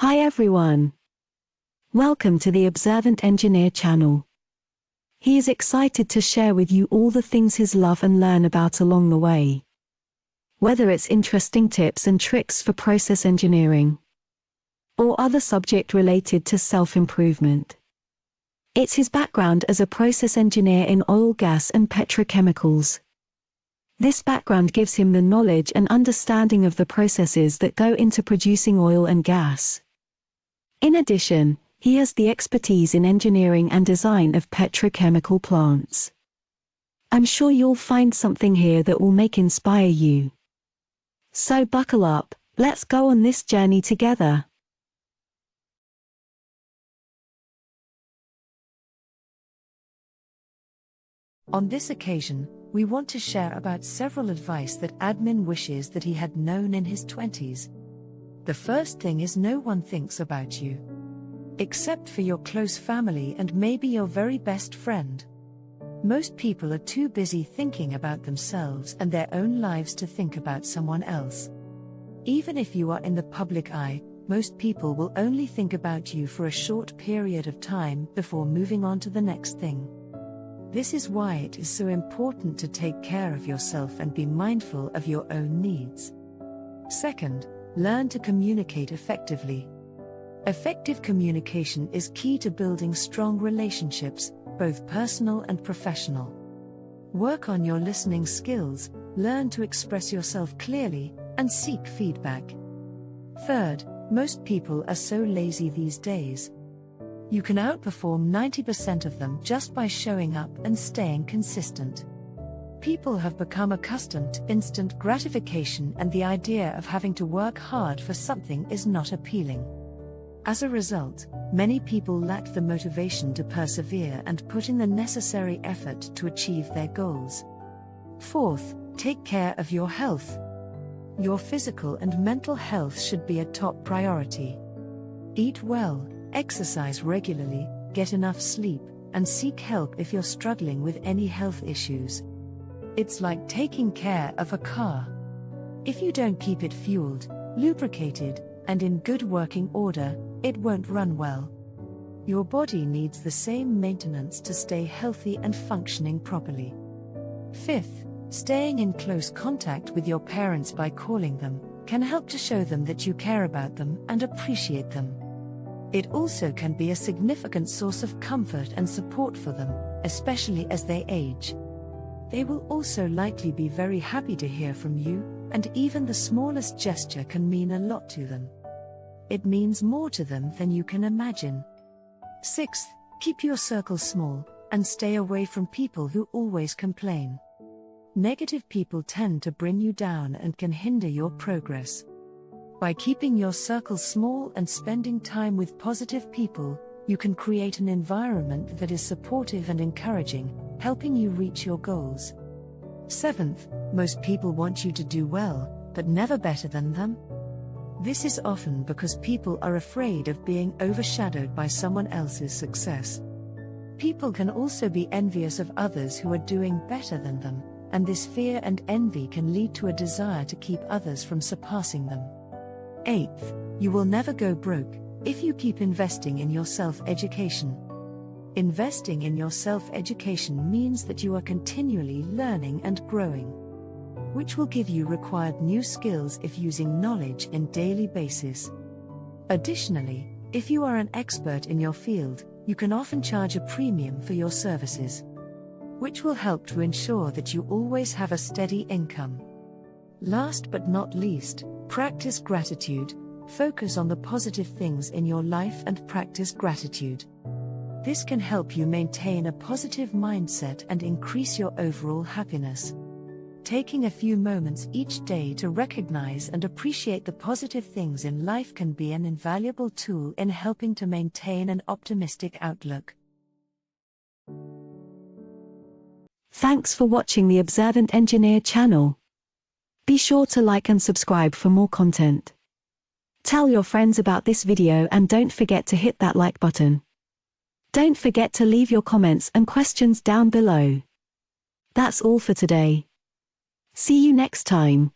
Hi everyone. Welcome to the Observant Engineer channel. He is excited to share with you all the things he's love and learn about along the way. Whether it's interesting tips and tricks for process engineering, or other subject related to self-improvement. It's his background as a process engineer in oil, gas and petrochemicals. This background gives him the knowledge and understanding of the processes that go into producing oil and gas. In addition, he has the expertise in engineering and design of petrochemical plants. I'm sure you'll find something here that will inspire you. So buckle up, let's go on this journey together. On this occasion, we want to share about several advice that admin wishes that he had known in his 20s. The first thing is no one thinks about you. Except for your close family and maybe your very best friend. Most people are too busy thinking about themselves and their own lives to think about someone else. Even if you are in the public eye, most people will only think about you for a short period of time before moving on to the next thing. This is why it is so important to take care of yourself and be mindful of your own needs. Second, learn to communicate effectively. Effective communication is key to building strong relationships, both personal and professional. Work on your listening skills, learn to express yourself clearly, and seek feedback. Third, most people are so lazy these days. You can outperform 90% of them just by showing up and staying consistent. People have become accustomed to instant gratification, and the idea of having to work hard for something is not appealing. As a result, many people lack the motivation to persevere and put in the necessary effort to achieve their goals. Fourth, take care of your health. Your physical and mental health should be a top priority. Eat well, exercise regularly, get enough sleep, and seek help if you're struggling with any health issues. It's like taking care of a car. If you don't keep it fueled, lubricated, and in good working order, it won't run well. Your body needs the same maintenance to stay healthy and functioning properly. Fifth, staying in close contact with your parents by calling them can help to show them that you care about them and appreciate them. It also can be a significant source of comfort and support for them, especially as they age. They will also likely be very happy to hear from you, and even the smallest gesture can mean a lot to them. It means more to them than you can imagine. Sixth, keep your circle small, and stay away from people who always complain. Negative people tend to bring you down and can hinder your progress. By keeping your circle small and spending time with positive people, you can create an environment that is supportive and encouraging, helping you reach your goals. Seventh, most people want you to do well, but never better than them. This is often because people are afraid of being overshadowed by someone else's success. People can also be envious of others who are doing better than them, and this fear and envy can lead to a desire to keep others from surpassing them. Eighth, you will never go broke if you keep investing in your self-education. Investing in your self-education means that you are continually learning and growing, which will give you required new skills if using knowledge in daily basis. Additionally, if you are an expert in your field, you can often charge a premium for your services, which will help to ensure that you always have a steady income. Last but not least, practice gratitude. Focus on the positive things in your life and practice gratitude. This can help you maintain a positive mindset and increase your overall happiness. Taking a few moments each day to recognize and appreciate the positive things in life can be an invaluable tool in helping to maintain an optimistic outlook. Thanks for watching the Observant Engineer channel. Be sure to like and subscribe for more content. Tell your friends about this video and don't forget to hit that like button. Don't forget to leave your comments and questions down below. That's all for today. See you next time.